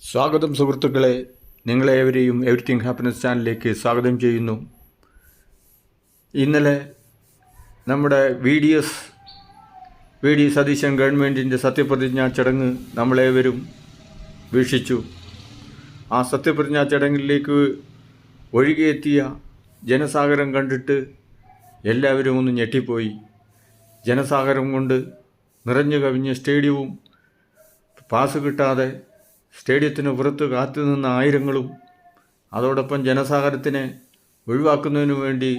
സ്വാഗതം സുഹൃത്തുക്കളെ, നിങ്ങളേവരെയും everything happiness ചാനലിലേക്ക് സ്വാഗതം ചെയ്യുന്നു. ഇന്നലെ നമ്മുടെ വി ഡി സതീശൻ ഗവൺമെൻറ്റിൻ്റെ സത്യപ്രതിജ്ഞാ ചടങ്ങ് നമ്മളേവരും വീക്ഷിച്ചു. ആ സത്യപ്രതിജ്ഞാ ചടങ്ങിലേക്ക് ഒഴുകിയെത്തിയ ജനസാഗരം കണ്ടിട്ട് എല്ലാവരും ഒന്ന് ഞെട്ടിപ്പോയി. ജനസാഗരം കൊണ്ട് നിറഞ്ഞു കവിഞ്ഞ സ്റ്റേഡിയവും പാസ് കിട്ടാതെ സ്റ്റേഡിയത്തിന് പുറത്ത് കാത്തുനിന്ന ആയിരങ്ങളും, അതോടൊപ്പം ജനസാഗരത്തിനെ ഒഴിവാക്കുന്നതിനു വേണ്ടി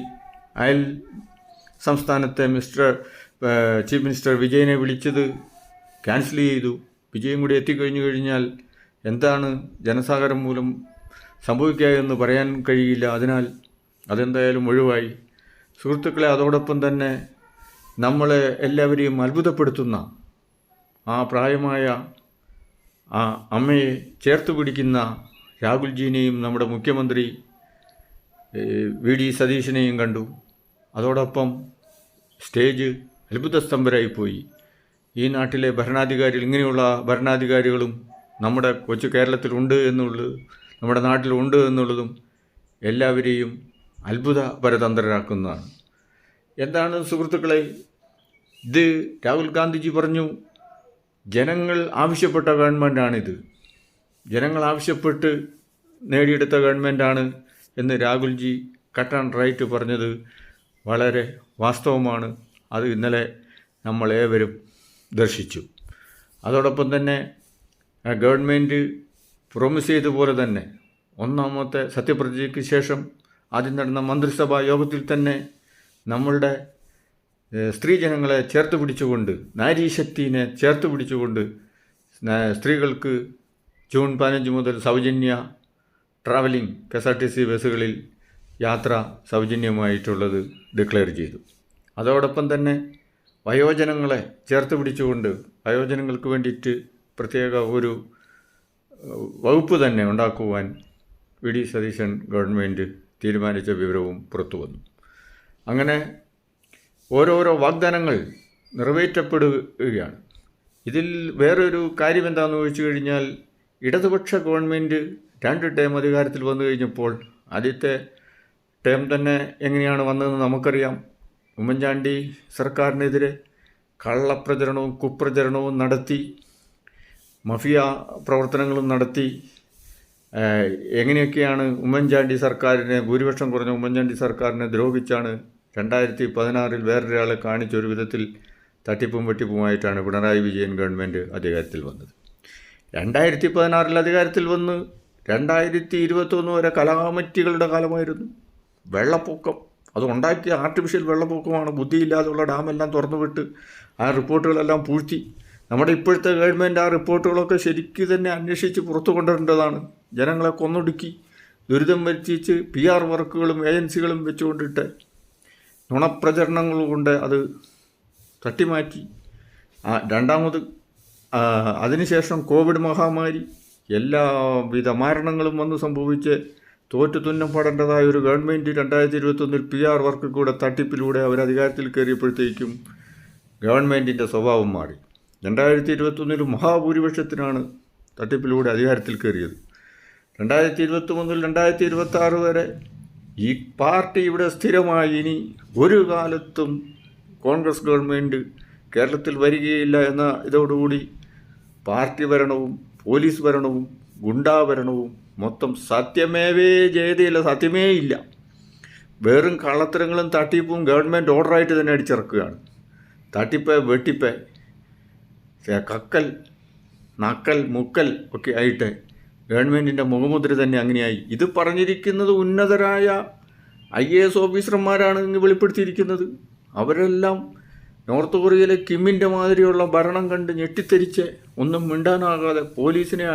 അയൽ സംസ്ഥാനത്തെ ചീഫ് മിനിസ്റ്റർ വിജയനെ വിളിച്ചത് ക്യാൻസൽ ചെയ്തു. വിജയം കൂടി എത്തിക്കഴിഞ്ഞു കഴിഞ്ഞാൽ എന്താണ് ജനസാഗരം മൂലം സംഭവിക്കുക എന്ന് പറയാൻ കഴിയില്ല. അതിനാൽ അതെന്തായാലും ഒഴിവായി. സുഹൃത്തുക്കളെ, അതോടൊപ്പം തന്നെ നമ്മളെ എല്ലാവരെയും അത്ഭുതപ്പെടുത്തുന്ന ആ പ്രായമായ ആ അമ്മയെ ചേർത്ത് പിടിക്കുന്ന രാഹുൽജിനെയും നമ്മുടെ മുഖ്യമന്ത്രി വി ഡി സതീശനെയും കണ്ടു. അതോടൊപ്പം സ്റ്റേജ് അത്ഭുതസ്തംഭരായിപ്പോയി. ഈ നാട്ടിലെ ഭരണാധികാരികൾ, ഇങ്ങനെയുള്ള ഭരണാധികാരികളും നമ്മുടെ കൊച്ചു കേരളത്തിലുണ്ട് എന്നുള്ളത്, നമ്മുടെ നാട്ടിലുണ്ട് എന്നുള്ളതും എല്ലാവരെയും അത്ഭുത പരതന്ത്രരാക്കുന്നതാണ്. എന്താണ് സുഹൃത്തുക്കളെ, ഇത് രാഹുൽ ഗാന്ധിജി പറഞ്ഞു, ജനങ്ങൾ ആവശ്യപ്പെട്ട ഗവൺമെൻറ്റാണിത്, ജനങ്ങൾ ആവശ്യപ്പെട്ട് നേടിയെടുത്ത ഗവൺമെൻറ്റാണ് എന്ന് രാഹുൽജി കട്ട് ആൻഡ് റൈറ്റ് പറഞ്ഞത് വളരെ വാസ്തവമാണ്. അത് ഇന്നലെ നമ്മളേവരും ദർശിച്ചു. അതോടൊപ്പം തന്നെ ഗവൺമെൻറ് പ്രോമിസ് ചെയ്തതുപോലെ തന്നെ ഒന്നാമത്തെ സത്യപ്രതിജ്ഞയ്ക്ക് ശേഷം ആദ്യം നടന്ന മന്ത്രിസഭാ യോഗത്തിൽ തന്നെ നമ്മളുടെ സ്ത്രീജനങ്ങളെ ചേർത്ത് പിടിച്ചുകൊണ്ട്, നാരീശക്തിനെ ചേർത്ത് പിടിച്ചുകൊണ്ട് സ്ത്രീകൾക്ക് ജൂൺ 15 മുതൽ സൗജന്യ ട്രാവലിംഗ് KSRTC ബസ്സുകളിൽ യാത്ര സൗജന്യമായിട്ടുള്ളത് ഡിക്ലെയർ ചെയ്തു. അതോടൊപ്പം തന്നെ വയോജനങ്ങളെ ചേർത്ത് പിടിച്ചുകൊണ്ട് വയോജനങ്ങൾക്ക് വേണ്ടിയിട്ട് പ്രത്യേക ഒരു വകുപ്പ് തന്നെ ഉണ്ടാക്കുവാൻ വി ഡി സതീശൻ ഗവൺമെൻറ് തീരുമാനിച്ച വിവരവും പുറത്തു വന്നു. അങ്ങനെ ഓരോരോ വാഗ്ദാനങ്ങൾ നിറവേറ്റപ്പെടുകയാണ്. ഇതിൽ വേറൊരു കാര്യം എന്താണെന്ന് ചോദിച്ചു കഴിഞ്ഞാൽ, ഇടതുപക്ഷ ഗവൺമെൻറ് 2 ടേം അധികാരത്തിൽ വന്നു കഴിഞ്ഞപ്പോൾ ആദ്യത്തെ ടേം തന്നെ എങ്ങനെയാണ് വന്നതെന്ന് നമുക്കറിയാം. ഉമ്മൻചാണ്ടി സർക്കാരിനെതിരെ കള്ളപ്രചരണവും കുപ്രചരണവും നടത്തി, മഫിയ പ്രവർത്തനങ്ങളും നടത്തി. എങ്ങനെയൊക്കെയാണ് ഉമ്മൻചാണ്ടി സർക്കാരിനെ, ഭൂരിപക്ഷം കുറഞ്ഞ ഉമ്മൻചാണ്ടി സർക്കാരിനെ ദ്രോഹിച്ചാണ് 2016 വേറൊരാളെ കാണിച്ചൊരു വിധത്തിൽ തട്ടിപ്പും വെട്ടിപ്പുമായിട്ടാണ് പിണറായി വിജയൻ ഗവൺമെൻറ് അധികാരത്തിൽ വന്നത്. 2016 അധികാരത്തിൽ വന്ന് 2021 വരെ കലാമറ്റികളുടെ കാലമായിരുന്നു. വെള്ളപ്പൊക്കം, അത് ഉണ്ടാക്കിയ ആർട്ടിഫിഷ്യൽ വെള്ളപ്പൊക്കമാണ്. ബുദ്ധിയില്ലാതെയുള്ള ഡാമെല്ലാം തുറന്നുവിട്ട് ആ റിപ്പോർട്ടുകളെല്ലാം പൂഴ്ത്തി. നമ്മുടെ ഇപ്പോഴത്തെ ഗവൺമെൻറ് ആ റിപ്പോർട്ടുകളൊക്കെ ശരിക്കും തന്നെ അന്വേഷിച്ച് പുറത്തു കൊണ്ടുവരേണ്ടതാണ്. ജനങ്ങളെ കൊന്നൊടുക്കി ദുരിതം വരുത്തിച്ച് PR വർക്കുകളും ഏജൻസികളും വെച്ചുകൊണ്ടിട്ട് നുണപ്രചരണങ്ങൾ കൊണ്ട് അത് തട്ടിമാറ്റി. രണ്ടാമത് അതിനുശേഷം കോവിഡ് മഹാമാരി, എല്ലാവിധ മരണങ്ങളും വന്ന് സംഭവിച്ച് തോറ്റുതുന്നപ്പെടേണ്ടതായ ഒരു ഗവൺമെൻറ് 2021 PR വർക്ക് കൂടെ തട്ടിപ്പിലൂടെ അവർ അധികാരത്തിൽ കയറിയപ്പോഴത്തേക്കും ഗവൺമെൻറ്റിൻ്റെ സ്വഭാവം മാറി. 2021 മഹാഭൂരിപക്ഷത്തിനാണ് തട്ടിപ്പിലൂടെ അധികാരത്തിൽ കയറിയത്. 2023 മുതൽ 2026 വരെ ഈ പാർട്ടി ഇവിടെ സ്ഥിരമായി ഇനി ഒരു കാലത്തും കോൺഗ്രസ് ഗവൺമെൻറ് കേരളത്തിൽ വരികയില്ല എന്ന ഇതോടുകൂടി പാർട്ടി ഭരണവും പോലീസ് ഭരണവും ഗുണ്ടാഭരണവും മൊത്തം സത്യമേവേ ജയതയില്ല, സത്യമേ ഇല്ല. വെറും കള്ളത്തരങ്ങളും തട്ടിപ്പും ഗവൺമെൻറ് ഓർഡറായിട്ട് തന്നെ അടിച്ചിറക്കുകയാണ്. തട്ടിപ്പ്, വെട്ടിപ്പ്, കക്കൽ, നക്കൽ, മുക്കൽ ഒക്കെ ആയിട്ട് ഗവൺമെൻറ്റിൻ്റെ മുഖമുദ്ര തന്നെ അങ്ങനെയായി. ഇത് പറഞ്ഞിരിക്കുന്നത് ഉന്നതരായ IAS ഓഫീസർമാരാണ് ഇന്ന് വെളിപ്പെടുത്തിയിരിക്കുന്നത്. അവരെല്ലാം നോർത്ത് കൊറിയയിലെ കിമ്മിൻ്റെ മാതിരിയുള്ള ഭരണം കണ്ട് ഞെട്ടിത്തെരിച്ച് ഒന്നും മിണ്ടാനാകാതെ പോലീസിനെ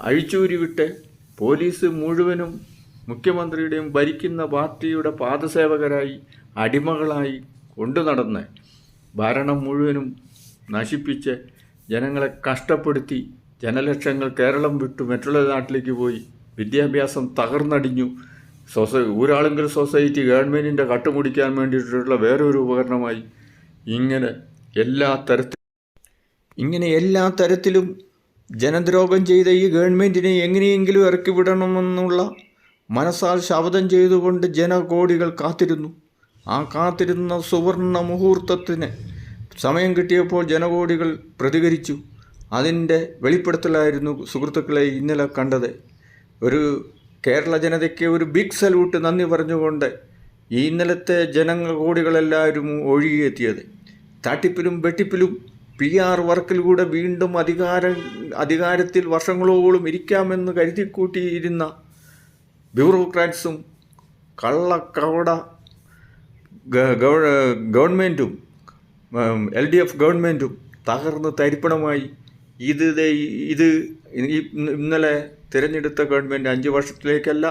അഴിച്ചൂരി വിട്ട്, പോലീസ് മുഴുവനും മുഖ്യമന്ത്രിയുടെയും ഭരിക്കുന്ന പാർട്ടിയുടെ പാദസേവകരായി, അടിമകളായി കൊണ്ടു നടന്ന് ഭരണം മുഴുവനും നശിപ്പിച്ച് ജനങ്ങളെ കഷ്ടപ്പെടുത്തി ജനലക്ഷങ്ങൾ കേരളം വിട്ടു മറ്റുള്ള നാട്ടിലേക്ക് പോയി. വിദ്യാഭ്യാസം തകർന്നടിഞ്ഞു. ഊരാളുങ്കൽ സൊസൈറ്റി ഗവൺമെൻറ്റിൻ്റെ കട്ടുമുടിക്കാൻ വേണ്ടിയിട്ടുള്ള വേറൊരു ഉപകരണമായി. ഇങ്ങനെ എല്ലാ തരത്തിലും ജനദ്രോഹം ചെയ്ത ഈ ഗവൺമെൻറ്റിനെ എങ്ങനെയെങ്കിലും ഇറക്കി വിടണമെന്നുള്ള മനസ്സാൽ ശപഥം ചെയ്തുകൊണ്ട് ജനകോടികൾ കാത്തിരുന്നു. ആ കാത്തിരുന്ന സുവർണ മുഹൂർത്തത്തിന് സമയം കിട്ടിയപ്പോൾ ജനകോടികൾ പ്രതികരിച്ചു. അതിൻ്റെ വെളിപ്പെടുത്തലായിരുന്നു സുഹൃത്തുക്കളെ ഇന്നലെ കണ്ടത്. ഒരു കേരള ജനതയ്ക്ക് ഒരു ബിഗ് സല്യൂട്ട് നന്ദി പറഞ്ഞുകൊണ്ട് ഈ ഇന്നലത്തെ ജനകോടികളെല്ലാവരും ഒഴുകിയെത്തിയത്. തട്ടിപ്പിലും വെട്ടിപ്പിലും PR വർക്കിലൂടെ വീണ്ടും അധികാരത്തിൽ വർഷങ്ങളോളം ഇരിക്കാമെന്ന് കരുതിക്കൂട്ടിയിരുന്ന ബ്യൂറോക്രാറ്റ്സും കള്ളക്കവട ഗവൺമെൻറ്റും LDF ഗവൺമെൻറ്റും തകർന്ന് തരിപ്പണമായി. ഇത് ഇന്നലെ തിരഞ്ഞെടുത്ത ഗവൺമെൻറ് 5 വർഷത്തിലേക്കല്ല,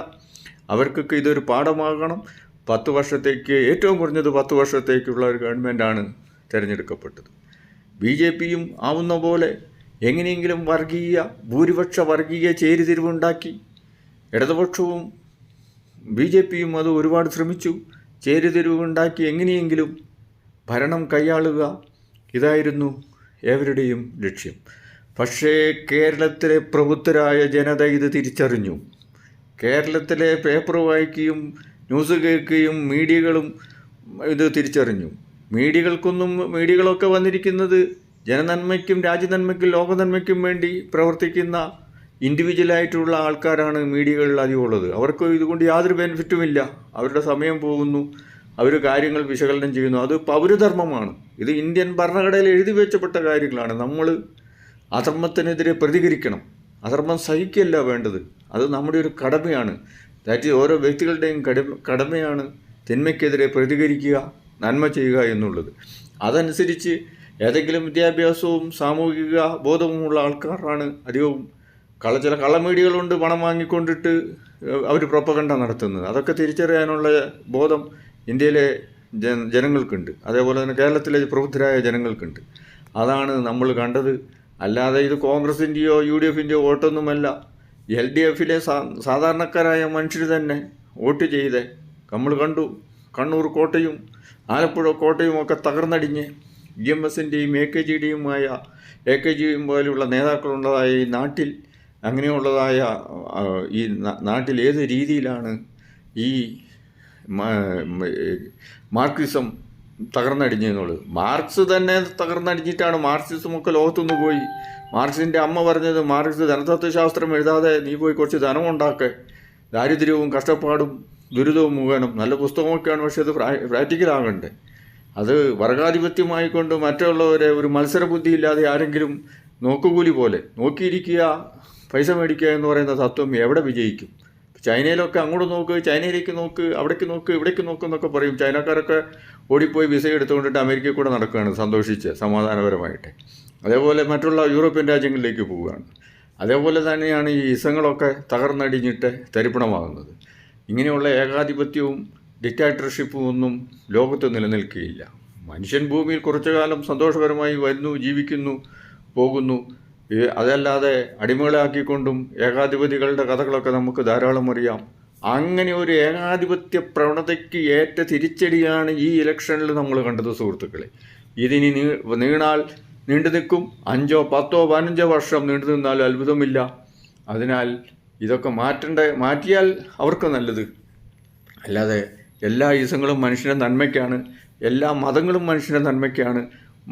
അവർക്കൊക്കെ ഇതൊരു പാഠമാകണം. 10 വർഷത്തേക്ക്, ഏറ്റവും കുറഞ്ഞത് 10 വർഷത്തേക്കുള്ള ഒരു ഗവൺമെൻറ്റാണ് തിരഞ്ഞെടുക്കപ്പെട്ടത്. BJPയും ആവുന്ന പോലെ എങ്ങനെയെങ്കിലും ഭൂരിപക്ഷ വർഗീയ ചേരിതിരിവുണ്ടാക്കി. ഇടതുപക്ഷവും BJPയും അത് ഒരുപാട് ശ്രമിച്ചു. ചേരിതിരിവുണ്ടാക്കി എങ്ങനെയെങ്കിലും ഭരണം കൈയാളുക, ഇതായിരുന്നു ഏവരുടെയും ലക്ഷ്യം. പക്ഷേ കേരളത്തിലെ പ്രബുദ്ധരായ ജനത ഇത് തിരിച്ചറിഞ്ഞു. കേരളത്തിലെ പേപ്പർ വായിക്കുകയും ന്യൂസ് കേൾക്കുകയും മീഡിയകളും ഇത് തിരിച്ചറിഞ്ഞു. മീഡിയകളൊക്കെ വന്നിരിക്കുന്നത് ജനനന്മയ്ക്കും രാജ്യനന്മയ്ക്കും ലോകനന്മയ്ക്കും വേണ്ടി പ്രവർത്തിക്കുന്ന ഇൻഡിവിജ്വലായിട്ടുള്ള ആൾക്കാരാണ് മീഡിയകളിൽ അധികമുള്ളത്. അവർക്ക് ഇതുകൊണ്ട് യാതൊരു ബെനിഫിറ്റുമില്ല. അവരുടെ സമയം പോകുന്നു, അവർ കാര്യങ്ങൾ വിശകലനം ചെയ്യുന്നു. അത് പൗരധർമ്മമാണ്. ഇത് ഇന്ത്യൻ ഭരണഘടനയിൽ എഴുതി വെച്ചപ്പെട്ട കാര്യങ്ങളാണ്. നമ്മൾ അധർമ്മത്തിനെതിരെ പ്രതികരിക്കണം. അധർമ്മം സഹിക്കുകയല്ല വേണ്ടത്. അത് നമ്മുടെ ഒരു കടമയാണ്. ഓരോ വ്യക്തികളുടെയും കടമയാണ് തിന്മയ്ക്കെതിരെ പ്രതികരിക്കുക, നന്മ ചെയ്യുക എന്നുള്ളത്. അതനുസരിച്ച് ഏതെങ്കിലും വിദ്യാഭ്യാസവും സാമൂഹിക ബോധവുമുള്ള ആൾക്കാരാണ് അധികവും. ചില കള്ളമീഡിയകളുണ്ട്, പണം വാങ്ങിക്കൊണ്ടിട്ട് അവർ പ്രൊപ്പഗണ്ട നടത്തുന്നത്. അതൊക്കെ തിരിച്ചറിയാനുള്ള ബോധം ഇന്ത്യയിലെ ജനങ്ങൾക്കുണ്ട്. അതേപോലെ തന്നെ കേരളത്തിലെ പ്രബുദ്ധരായ ജനങ്ങൾക്കുണ്ട്. അതാണ് നമ്മൾ കണ്ടത്. അല്ലാതെ ഇത് കോൺഗ്രസിൻ്റെയോ UDFൻ്റെയോ വോട്ടൊന്നുമല്ല. LDFിലെ സാധാരണക്കാരായ മനുഷ്യർ തന്നെ വോട്ട് ചെയ്ത് നമ്മൾ കണ്ടു. കണ്ണൂർ കോട്ടയും ആലപ്പുഴ കോട്ടയും ഒക്കെ തകർന്നടിഞ്ഞ് EMSൻ്റെയും AKGയും പോലെയുള്ള നേതാക്കളുള്ളതായ ഈ നാട്ടിൽ, അങ്ങനെയുള്ളതായ ഈ നാട്ടിൽ ഏത് രീതിയിലാണ് ഈ മാർക്സിസം തകർന്നടിഞ്ഞെന്നുള്ളത്. മാർക്സ് തന്നെ തകർന്നടിഞ്ഞിട്ടാണ് മാർക്സിസമൊക്കെ ലോകത്തുനിന്ന് പോയി. മാർക്സിൻ്റെ അമ്മ പറഞ്ഞത്, മാർക്സ് ധനതത്വശാസ്ത്രം എഴുതാതെ നീ പോയി കുറച്ച് ധനം ഉണ്ടാക്കുക, ദാരിദ്ര്യവും കഷ്ടപ്പാടും ദുരിതവും മുഖേനം. നല്ല പുസ്തകമൊക്കെയാണ്, പക്ഷേ അത് പ്രാക്ടിക്കലാകണ്ടേ. അത് വർഗാധിപത്യമായിക്കൊണ്ട് മറ്റുള്ളവരെ ഒരു മത്സരബുദ്ധി ഇല്ലാതെ ആരെങ്കിലും നോക്കുകൂലി പോലെ നോക്കിയിരിക്കുക, പൈസ മേടിക്കുക എന്ന് പറയുന്ന തത്വം എവിടെ വിജയിക്കും? ചൈനയിലൊക്കെ അങ്ങോട്ട് നോക്ക്, ചൈനയിലേക്ക് നോക്ക്, അവിടേക്ക് നോക്ക്, ഇവിടേക്ക് നോക്ക് എന്നൊക്കെ പറയും. ചൈനക്കാരൊക്കെ ഓടിപ്പോയി വിസ എടുത്തുകൊണ്ടിട്ട് അമേരിക്കയിൽ കൂടെ നടക്കുകയാണ് സന്തോഷിച്ച് സമാധാനപരമായിട്ട്. അതേപോലെ മറ്റുള്ള യൂറോപ്യൻ രാജ്യങ്ങളിലേക്ക് പോവുകയാണ്. അതേപോലെ തന്നെയാണ് ഈ ഇസങ്ങളൊക്കെ തകർന്നടിഞ്ഞിട്ട് തരിപ്പണമാകുന്നത്. ഇങ്ങനെയുള്ള ഏകാധിപത്യവും ഡിക്റ്റാറ്റർഷിപ്പും ഒന്നും ലോകത്ത് നിലനിൽക്കുകയില്ല. മനുഷ്യൻ ഭൂമിയിൽ കുറച്ചു കാലം സന്തോഷകരമായി വരുന്നു, ജീവിക്കുന്നു, പോകുന്നു. അതല്ലാതെ അടിമകളാക്കിക്കൊണ്ടും ഏകാധിപതികളുടെ കഥകളൊക്കെ നമുക്ക് ധാരാളം അറിയാം. അങ്ങനെ ഒരു ഏകാധിപത്യ പ്രവണതയ്ക്ക് ഏറ്റ തിരിച്ചടിയാണ് ഈ ഇലക്ഷനിൽ നമ്മൾ കണ്ടത് സുഹൃത്തുക്കളെ. ഇതിനി നീണ്ടു നിൽക്കും. 5, 10, 15 വർഷം നീണ്ടു നിന്നാലും അത്ഭുതമില്ല. അതിനാൽ ഇതൊക്കെ മാറ്റിയാൽ അവർക്ക് നല്ലത്. അല്ലാതെ എല്ലാ ഈസങ്ങളും മനുഷ്യൻ്റെ നന്മയ്ക്കാണ്, എല്ലാ മതങ്ങളും മനുഷ്യൻ്റെ നന്മയ്ക്കാണ്.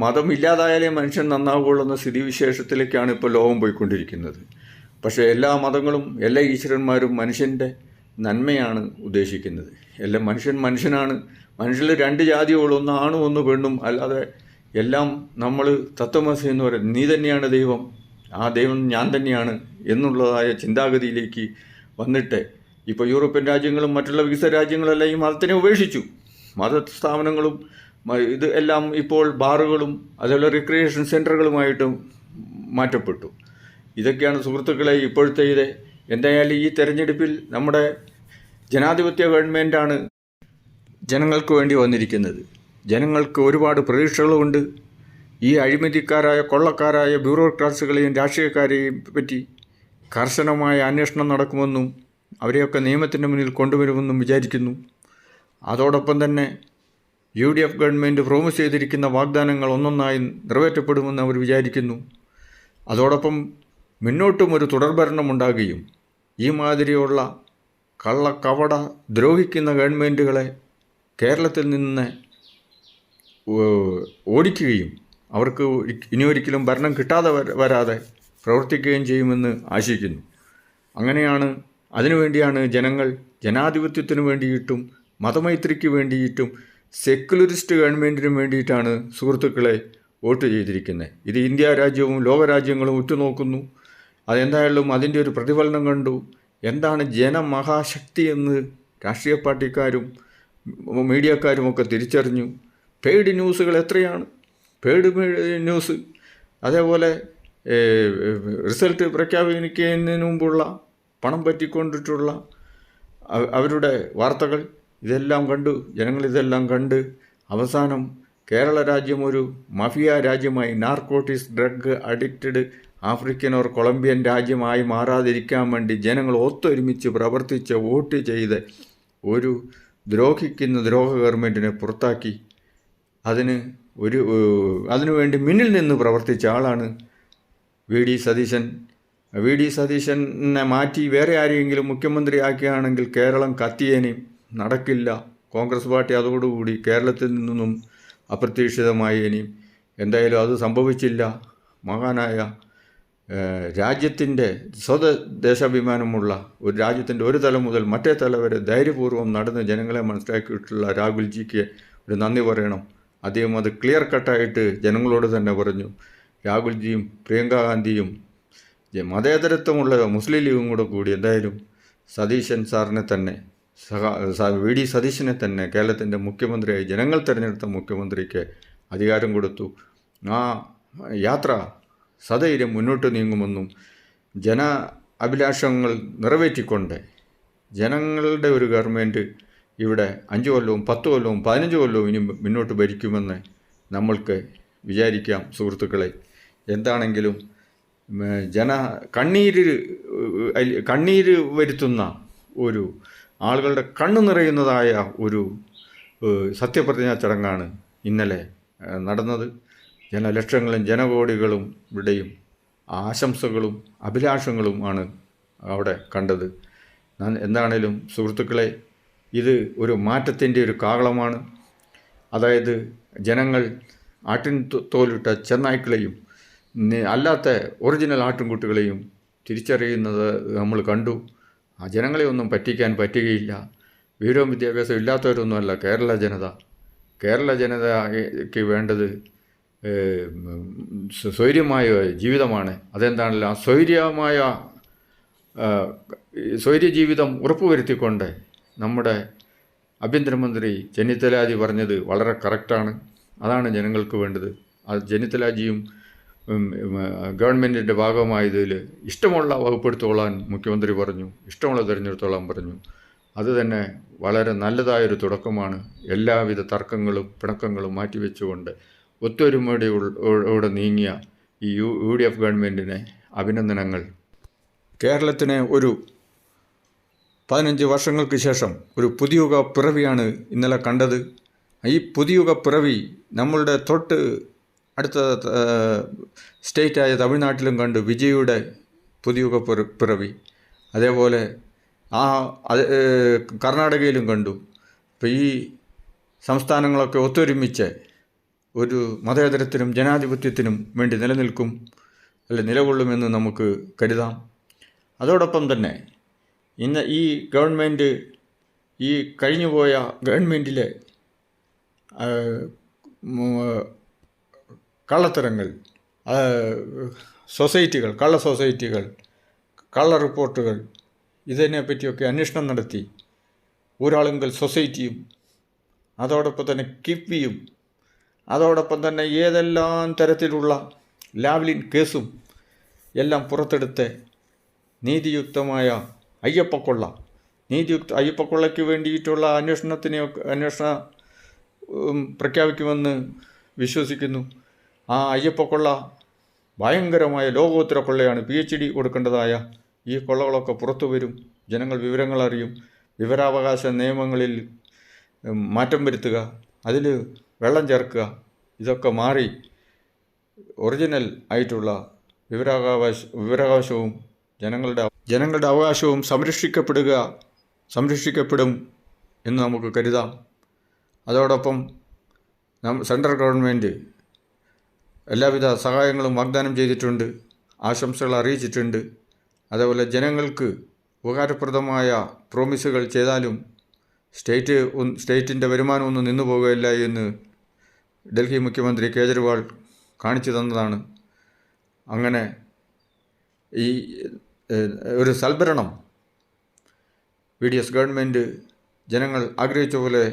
മതം ഇല്ലാതായാലേ മനുഷ്യൻ നന്നാവുകയുള്ളൂ എന്ന സ്ഥിതിവിശേഷത്തിലേക്കാണ് ഇപ്പോൾ ലോകം പോയിക്കൊണ്ടിരിക്കുന്നത്. പക്ഷേ എല്ലാ മതങ്ങളും എല്ലാ ഈശ്വരന്മാരും മനുഷ്യൻ്റെ നന്മയാണ് ഉദ്ദേശിക്കുന്നത്. എല്ലാം മനുഷ്യനാണ്. മനുഷ്യരിൽ 2 ജാതിയുള്ളൂ, ഒന്ന് ആണും ഒന്ന് പെണ്ണും. അല്ലാതെ എല്ലാം നമ്മൾ തത്വമസി എന്ന് പറയും, നീ തന്നെയാണ് ദൈവം, ആ ദൈവം ഞാൻ തന്നെയാണ് എന്നുള്ളതായ ചിന്താഗതിയിലേക്ക് വന്നിട്ട് ഇപ്പോൾ യൂറോപ്യൻ രാജ്യങ്ങളും മറ്റുള്ള വികസിത രാജ്യങ്ങളെല്ലാം ഈ മതത്തിനെ ഉപേക്ഷിച്ചു. മതസ്ഥാപനങ്ങളും ഇത് എല്ലാം ഇപ്പോൾ ബാറുകളും അതേപോലെ റിക്രിയേഷൻ സെൻ്ററുകളുമായിട്ടും മാറ്റപ്പെട്ടു. ഇതൊക്കെയാണ് സുഹൃത്തുക്കളെ ഇപ്പോഴത്തെ ഇത്. എന്തായാലും ഈ തെരഞ്ഞെടുപ്പിൽ നമ്മുടെ ജനാധിപത്യ ഗവൺമെൻറ്റാണ് ജനങ്ങൾക്ക് വേണ്ടി വന്നിരിക്കുന്നത്. ജനങ്ങൾക്ക് ഒരുപാട് പ്രതീക്ഷകളുമുണ്ട്. ഈ അഴിമതിക്കാരായ കൊള്ളക്കാരായ ബ്യൂറോക്രാറ്റ്സുകളെയും രാഷ്ട്രീയക്കാരെയും പറ്റി കർശനമായ അന്വേഷണം നടക്കുമെന്നും അവരെയൊക്കെ നിയമത്തിൻ്റെ മുന്നിൽ കൊണ്ടുവരുമെന്നും വിചാരിക്കുന്നു. അതോടൊപ്പം തന്നെ UDF ഗവൺമെൻറ് പ്രോമിസ് ചെയ്തിരിക്കുന്ന വാഗ്ദാനങ്ങൾ ഒന്നൊന്നായി നിറവേറ്റപ്പെടുമെന്ന് അവർ വിചാരിക്കുന്നു. അതോടൊപ്പം മുന്നോട്ടും ഒരു തുടർഭരണമുണ്ടാകുകയും ഈ മാതിരിയുള്ള കവട ദ്രോഹിക്കുന്ന ഗവൺമെൻറ്റുകളെ കേരളത്തിൽ നിന്ന് ഓടിക്കുകയും അവർക്ക് ഇനിയൊരിക്കലും ഭരണം കിട്ടാതെ വരാതെ പ്രവർത്തിക്കുകയും ചെയ്യുമെന്ന് ആശിക്കുന്നു. അങ്ങനെയാണ്, അതിനുവേണ്ടിയാണ് ജനങ്ങൾ ജനാധിപത്യത്തിന് വേണ്ടിയിട്ടും മതമൈത്രിക്ക് വേണ്ടിയിട്ടും സെക്യുലറിസ്റ്റ് ഗവൺമെൻറ്റിനും വേണ്ടിയിട്ടാണ് സുഹൃത്തുക്കളെ വോട്ട് ചെയ്തിരിക്കുന്നത്. ഇത് ഇന്ത്യ രാജ്യവും ലോകരാജ്യങ്ങളും ഉറ്റുനോക്കുന്നു. അതെന്തായാലും അതിൻ്റെ ഒരു പ്രതിഫലനം കണ്ടു. എന്താണ് ജനമഹാശക്തി എന്ന് രാഷ്ട്രീയ പാർട്ടിക്കാരും മീഡിയക്കാരുമൊക്കെ തിരിച്ചറിഞ്ഞു. പെയ്ഡ് ന്യൂസുകൾ എത്രയാണ്, പെയ്ഡ് ന്യൂസ്. അതേപോലെ റിസൾട്ട് പ്രഖ്യാപിക്കുന്നതിന് മുമ്പുള്ള പണം പറ്റിക്കൊണ്ടിട്ടുള്ള അവരുടെ വാർത്തകൾ, ഇതെല്ലാം കണ്ടു. ജനങ്ങളിതെല്ലാം കണ്ട് അവസാനം കേരള രാജ്യം ഒരു മഫിയ രാജ്യമായി, narcotics drug addicted African or Colombian രാജ്യമായി മാറാതിരിക്കാൻ വേണ്ടി ജനങ്ങൾ ഒത്തൊരുമിച്ച് പ്രവർത്തിച്ച് വോട്ട് ചെയ്ത് ഒരു ദ്രോഹിക്കുന്ന ദ്രോഹ ഗവൺമെൻറ്റിനെ പുറത്താക്കി അതിനുവേണ്ടി മുന്നിൽ നിന്ന് പ്രവർത്തിച്ച ആളാണ് വി ഡി സതീശൻ. വി ഡി സതീശനെ മാറ്റി വേറെ ആരെയെങ്കിലും മുഖ്യമന്ത്രിയാക്കുകയാണെങ്കിൽ കേരളം കത്തിയേനെയും. നടക്കില്ല. കോൺഗ്രസ് പാർട്ടി അതോടുകൂടി കേരളത്തിൽ നിന്നും അപ്രതീക്ഷിതമായേനെയും. എന്തായാലും അത് സംഭവിച്ചില്ല. മഹാനായ രാജ്യത്തിൻ്റെ ദേശാഭിമാനമുള്ള ഒരു രാജ്യത്തിൻ്റെ ഒരു തലം മുതൽ മറ്റേ തലം വരെ ധൈര്യപൂർവ്വം നടന്ന് ജനങ്ങളെ മനസ്സിലാക്കിയിട്ടുള്ള രാഹുൽജിക്ക് ഒരു നന്ദി പറയണം. അദ്ദേഹം അത് ക്ലിയർ കട്ടായിട്ട് ജനങ്ങളോട് തന്നെ പറഞ്ഞു. രാഹുൽജിയും പ്രിയങ്ക ഗാന്ധിയും മതേതരത്വമുള്ള മുസ്ലിം ലീഗും കൂടി എന്തായാലും സതീശൻ സാറിനെ തന്നെ വി ഡി സതീശനെ തന്നെ കേരളത്തിൻ്റെ മുഖ്യമന്ത്രിയായി ജനങ്ങൾ തിരഞ്ഞെടുത്ത മുഖ്യമന്ത്രിക്ക് അധികാരം കൊടുത്തു. ആ യാത്ര സധൈര്യം മുന്നോട്ട് നീങ്ങുമെന്നും ജന അഭിലാഷങ്ങൾ നിറവേറ്റിക്കൊണ്ട് ജനങ്ങളുടെ ഒരു ഗവൺമെൻറ് ഇവിടെ 5 കൊല്ലവും 10 കൊല്ലവും 15 കൊല്ലവും ഇനി മുന്നോട്ട് ഭരിക്കുമെന്ന് നമ്മൾക്ക് വിചാരിക്കാം സുഹൃത്തുക്കളെ. എന്താണെങ്കിലും കണ്ണീര് വരുത്തുന്ന ഒരു ആളുകളുടെ കണ്ണു നിറയുന്നതായ ഒരു സത്യപ്രതിജ്ഞാ ചടങ്ങാണ് ഇന്നലെ നടന്നത്. ജനലക്ഷങ്ങളും ജനകോടികളും ഇവിടെയും ആശംസകളും അഭിലാഷങ്ങളും ആണ് അവിടെ കണ്ടത്. എന്താണേലും സുഹൃത്തുക്കളെ, ഇത് ഒരു മാറ്റത്തിൻ്റെ ഒരു കാഹളമാണ്. അതായത് ജനങ്ങൾ ആട്ടിൻ തോലിട്ട ചെന്നായ്ക്കളെയും അല്ലാത്ത ഒറിജിനൽ ആട്ടിൻകുട്ടികളെയും തിരിച്ചറിയുന്നത് നമ്മൾ കണ്ടു. ആ ജനങ്ങളെ ഒന്നും പറ്റിക്കാൻ പറ്റുകയില്ല. വിവരവും വിദ്യാഭ്യാസം ഇല്ലാത്തവരൊന്നുമല്ല കേരള ജനത. കേരള ജനതയ്ക്ക് വേണ്ടത് സ്വൈര്യമായ ജീവിതമാണ്. അതെന്താണല്ലോ ആ സ്വൈര്യ ജീവിതം ഉറപ്പുവരുത്തിക്കൊണ്ട് നമ്മുടെ ആഭ്യന്തരമന്ത്രി ചെന്നിത്തലാജി പറഞ്ഞത് വളരെ കറക്റ്റാണ്. അതാണ് ജനങ്ങൾക്ക് വേണ്ടത്. അത് ചെന്നിത്തലാജിയും ഗവൺമെൻറ്റിൻ്റെ ഭാഗമായതിൽ ഇഷ്ടമുള്ള വകുപ്പെടുത്തോളാൻ മുഖ്യമന്ത്രി പറഞ്ഞു, ഇഷ്ടമുള്ള തിരഞ്ഞെടുത്തോളാൻ പറഞ്ഞു. അതുതന്നെ വളരെ നല്ലതായൊരു തുടക്കമാണ്. എല്ലാവിധ തർക്കങ്ങളും പിണക്കങ്ങളും മാറ്റിവെച്ചുകൊണ്ട് ഒത്തൊരുമയോടെ നീങ്ങിയ ഈ UDF ഗവൺമെൻറ്റിനെ അഭിനന്ദനങ്ങൾ. കേരളത്തിന് ഒരു 15 വർഷങ്ങൾക്ക് ശേഷം ഒരു പുതുയുഗ പിറവിയാണ് ഇന്നലെ കണ്ടത്. ഈ പുതുയുഗ പിറവി നമ്മളുടെ തൊട്ട് അടുത്ത സ്റ്റേറ്റായ തമിഴ്നാട്ടിലും കണ്ടു, വിജയുടെ പുതുയുഗ പിറവി. അതേപോലെ കർണാടകയിലും കണ്ടു. ഇപ്പോൾ ഈ സംസ്ഥാനങ്ങളൊക്കെ ഒത്തൊരുമിച്ച് ഒരു മതേതരത്തിനും ജനാധിപത്യത്തിനും വേണ്ടി നിലകൊള്ളുമെന്ന് നമുക്ക് കരുതാം. അതോടൊപ്പം തന്നെ ഇന്ന് ഈ ഗവൺമെൻറ് ഈ കഴിഞ്ഞുപോയ ഗവൺമെൻറ്റിലെ കള്ളത്തരങ്ങൾ, കള്ള സൊസൈറ്റികൾ, കള്ള റിപ്പോർട്ടുകൾ, ഇതിനെപ്പറ്റിയൊക്കെ അന്വേഷണം നടത്തി ഊരാളുങ്കൽ സൊസൈറ്റിയും അതോടൊപ്പം തന്നെ കിഫ്ബിയും അതോടൊപ്പം തന്നെ ഏതെല്ലാം തരത്തിലുള്ള ലാവ്ലിൻ കേസും എല്ലാം പുറത്തെടുത്ത് നീതിയുക്തമായ അയ്യപ്പക്കൊള്ളയ്ക്ക് വേണ്ടിയിട്ടുള്ള അന്വേഷണം പ്രഖ്യാപിക്കുമെന്ന് വിശ്വസിക്കുന്നു. ആ അയ്യപ്പക്കൊള്ള ഭയങ്കരമായ ലോകോത്തര കൊള്ളയാണ്. PhD കൊടുക്കേണ്ടതായ ഈ കൊള്ളകളൊക്കെ പുറത്തു വരും. ജനങ്ങൾ വിവരങ്ങൾ അറിയും. വിവരാവകാശ നിയമങ്ങളിൽ മാറ്റം വരുത്തുക, അതിൽ വെള്ളം ചേർക്കുക, ഇതൊക്കെ മാറി ഒറിജിനൽ ആയിട്ടുള്ള വിവരാവകാശവും ജനങ്ങളുടെ അവകാശവും സംരക്ഷിക്കപ്പെടും എന്ന് നമുക്ക് കരുതാം. അതോടൊപ്പം സെൻട്രൽ ഗവൺമെൻറ് എല്ലാവിധ സഹായങ്ങളും വാഗ്ദാനം ചെയ്തിട്ടുണ്ട്, ആശംസകൾ അറിയിച്ചിട്ടുണ്ട്. അതേപോലെ ജനങ്ങൾക്ക് ഉപകാരപ്രദമായ പ്രോമിസുകൾ ചെയ്താലും സ്റ്റേറ്റിൻ്റെ വരുമാനമൊന്നും നിന്നു പോകുകയില്ല എന്ന് ഡൽഹി മുഖ്യമന്ത്രി കേജ്രിവാൾ കാണിച്ചു തന്നതാണ്. അങ്ങനെ ഈ ഒരു സൽഭരണം VDS ഗവൺമെൻറ് ജനങ്ങൾ ആഗ്രഹിച്ച പോലെ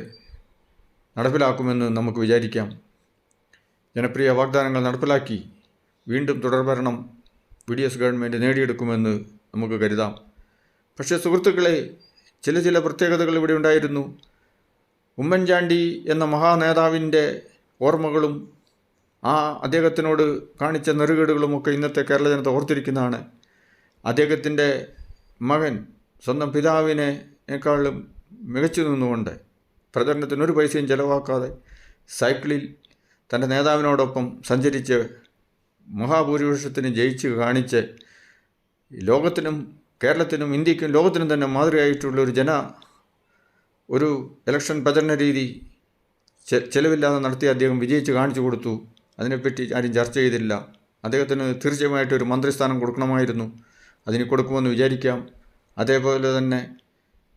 നടപ്പിലാക്കുമെന്ന് നമുക്ക് വിചാരിക്കാം. ജനപ്രിയ വാഗ്ദാനങ്ങൾ നടപ്പിലാക്കി വീണ്ടും തുടർഭരണം VDS ഗവൺമെൻറ് നേടിയെടുക്കുമെന്ന് നമുക്ക് കരുതാം. പക്ഷേ സുഹൃത്തുക്കളെ, ചില പ്രത്യേകതകൾ ഇവിടെ ഉണ്ടായിരുന്നു. ഉമ്മൻചാണ്ടി എന്ന മഹാനേതാവിൻ്റെ ഓർമ്മകളും അദ്ദേഹത്തിനോട് കാണിച്ച നെറുകേടുകളുമൊക്കെ ഇന്നത്തെ കേരള ജനത ഓർത്തിരിക്കുന്നതാണ്. അദ്ദേഹത്തിൻ്റെ മകൻ സ്വന്തം പിതാവിനേക്കാളും മികച്ചു നിന്നുകൊണ്ട് പ്രചരണത്തിന് ഒരു പൈസയും ചിലവാക്കാതെ സൈക്കിളിൽ തൻ്റെ നേതാവിനോടൊപ്പം സഞ്ചരിച്ച് മഹാഭൂരിപക്ഷത്തിന് ജയിച്ച് കാണിച്ച് ലോകത്തിനും കേരളത്തിനും ഇന്ത്യക്കും ലോകത്തിനും തന്നെ മാതൃകയായിട്ടുള്ള ഒരു ഇലക്ഷൻ പ്രചരണ രീതി ചെലവില്ലാതെ നടത്തി അദ്ദേഹം വിജയിച്ച് കാണിച്ചു കൊടുത്തു. അതിനെപ്പറ്റി ആരും ചർച്ച ചെയ്തില്ല. അദ്ദേഹത്തിന് തീർച്ചയായിട്ടും ഒരു മന്ത്രിസ്ഥാനം കൊടുക്കണമായിരുന്നു. അതിന് കൊടുക്കുമെന്ന് വിചാരിക്കാം. അതേപോലെ തന്നെ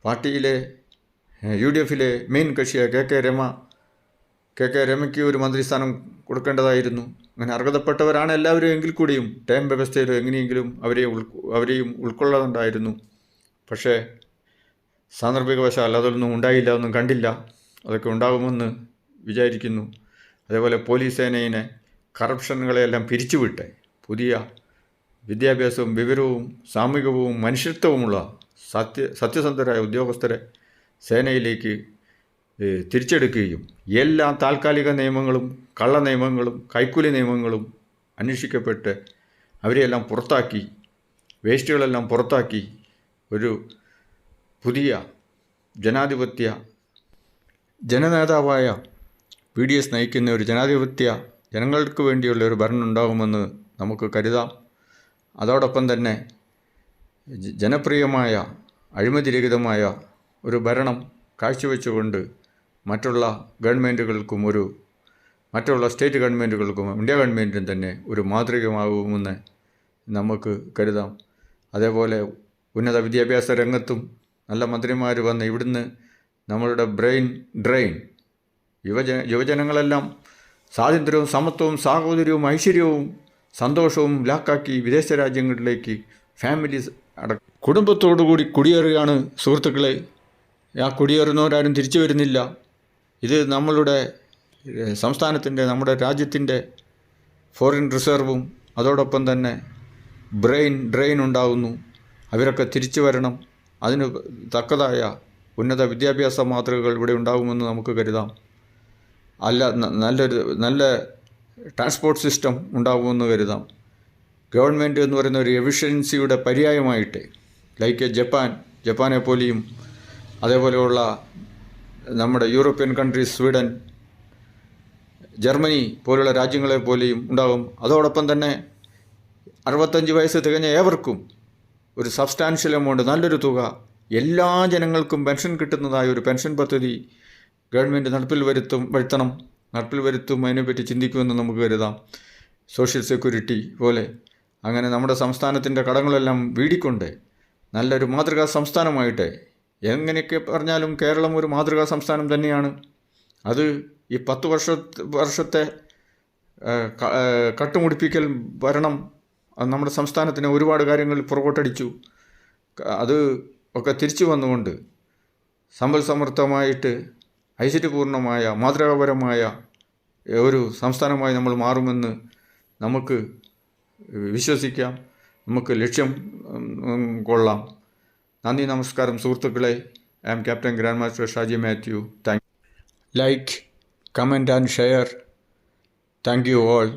പാർട്ടിയിലെ UDFിലെ മെയിൻ കക്ഷിയായ KK രമയ്ക്ക് ഒരു മന്ത്രിസ്ഥാനം കൊടുക്കേണ്ടതായിരുന്നു. അങ്ങനെ അർഹതപ്പെട്ടവരാണ് എല്ലാവരും എങ്കിൽ കൂടിയും ടൈം വ്യവസ്ഥയിൽ എങ്ങനെയെങ്കിലും അവരെയും ഉൾക്കൊള്ളാറുണ്ടായിരുന്നു. പക്ഷേ സാന്ദർഭികവശാൽ അതൊന്നും ഉണ്ടായില്ല, ഒന്നും കണ്ടില്ല. അതൊക്കെ ഉണ്ടാകുമെന്ന് വിചാരിക്കുന്നു. അതേപോലെ പോലീസ് സേനയിനെ കറപ്ഷനുകളെയെല്ലാം പിരിച്ചുവിട്ട് പുതിയ വിദ്യാഭ്യാസവും വിവരവും സാമൂഹികവും മനുഷ്യത്വവുമുള്ള സത്യസന്ധരായ ഉദ്യോഗസ്ഥരെ സേനയിലേക്ക് തിരിച്ചെടുക്കുകയും എല്ലാ താൽക്കാലിക നിയമങ്ങളും കള്ള നിയമങ്ങളും കൈക്കൂലി നിയമങ്ങളും അന്വേഷിക്കപ്പെട്ട് അവരെയെല്ലാം പുറത്താക്കി, വേസ്റ്റുകളെല്ലാം പുറത്താക്കി ഒരു പുതിയ ജനനേതാവായ VDS നയിക്കുന്ന ഒരു ജനങ്ങൾക്ക് വേണ്ടിയുള്ള ഒരു ഭരണം ഉണ്ടാകുമെന്ന് നമുക്ക് കരുതാം. അതോടൊപ്പം തന്നെ ജനപ്രിയമായ അഴിമതിരഹിതമായ ഒരു ഭരണം കാഴ്ചവെച്ചുകൊണ്ട് മറ്റുള്ള സ്റ്റേറ്റ് ഗവൺമെൻറ്റുകൾക്കും ഇന്ത്യ ഗവൺമെൻറ്റിനും തന്നെ ഒരു മാതൃകയാകുമെന്ന് നമുക്ക് കരുതാം. അതേപോലെ ഉന്നത വിദ്യാഭ്യാസ രംഗത്തും നല്ല മന്ത്രിമാർ വന്ന് ഇവിടുന്ന് നമ്മളുടെ ബ്രെയിൻ ഡ്രെയിൻ യുവജനങ്ങളെല്ലാം സ്വാതന്ത്ര്യവും സമത്വവും സാഹോദര്യവും ഐശ്വര്യവും സന്തോഷവും ലാക്കാക്കി വിദേശ രാജ്യങ്ങളിലേക്ക് ഫാമിലീസ് കുടുംബത്തോടുകൂടി കുടിയേറുകയാണ് സുഹൃത്തുക്കളെ. ആ കുടിയേറുന്നവരാരും തിരിച്ചു വരുന്നില്ല. ഇത് നമ്മളുടെ സംസ്ഥാനത്തിൻ്റെ നമ്മുടെ രാജ്യത്തിൻ്റെ ഫോറിൻ റിസർവും അതോടൊപ്പം തന്നെ ബ്രെയിൻ ഡ്രെയിൻ ഉണ്ടാകുന്നു. അവരൊക്കെ തിരിച്ചു വരണം. അതിന് തക്കതായ ഉന്നത വിദ്യാഭ്യാസ മാതൃകകൾ ഇവിടെ ഉണ്ടാകുമെന്ന് നമുക്ക് കരുതാം. നല്ല ട്രാൻസ്പോർട്ട് സിസ്റ്റം ഉണ്ടാകുമെന്ന് കരുതാം. ഗവൺമെൻറ് എന്ന് പറയുന്ന ഒരു എഫിഷ്യൻസിയുടെ പര്യായമായിട്ട് ലൈക്ക് ജപ്പാനെ പോലെയും അതേപോലെയുള്ള നമ്മുടെ യൂറോപ്യൻ കൺട്രീസ് സ്വീഡൻ, ജർമ്മനി പോലുള്ള രാജ്യങ്ങളെ പോലെയും ഉണ്ടാകും. അതോടൊപ്പം തന്നെ 65 വയസ്സ് തികഞ്ഞ ഏവർക്കും ഒരു സബ്സ്റ്റാൻഷ്യൽ എമൗണ്ട്, നല്ലൊരു തുക എല്ലാ ജനങ്ങൾക്കും പെൻഷൻ കിട്ടുന്നതായ ഒരു പെൻഷൻ പദ്ധതി ഗവൺമെൻറ് നടപ്പിൽ വരുത്തും അതിനെപ്പറ്റി ചിന്തിക്കുമെന്ന് നമുക്ക് കരുതാം. സോഷ്യൽ സെക്യൂരിറ്റി പോലെ അങ്ങനെ നമ്മുടെ സംസ്ഥാനത്തിൻ്റെ കടങ്ങളെല്ലാം വീടിക്കൊണ്ട് നല്ലൊരു മാതൃകാ സംസ്ഥാനമായിട്ട്, എങ്ങനെയൊക്കെ പറഞ്ഞാലും കേരളം ഒരു മാതൃകാ സംസ്ഥാനം തന്നെയാണ്. അത് ഈ 10 വർഷത്തെ കട്ടുമുടിപ്പിക്കൽ ഭരണം നമ്മുടെ സംസ്ഥാനത്തിന് ഒരുപാട് കാര്യങ്ങൾ പുറകോട്ടടിച്ചു. അത് ഒക്കെ തിരിച്ചു വന്നുകൊണ്ട് സമ്പൽ സമൃദ്ധമായിട്ട് ഐശ്വര്യപൂർണമായ മാതൃകാപരമായ ഒരു സംസ്ഥാനമായി നമ്മൾ മാറുമെന്ന് നമുക്ക് വിശ്വസിക്കാം. നമുക്ക് ലക്ഷ്യം കൊള്ളാം. നന്ദി, നമസ്കാരം സുഹൃത്തുക്കളെ. I am captain grand master Shaji Mathew. Like, comment and share. Thank you all.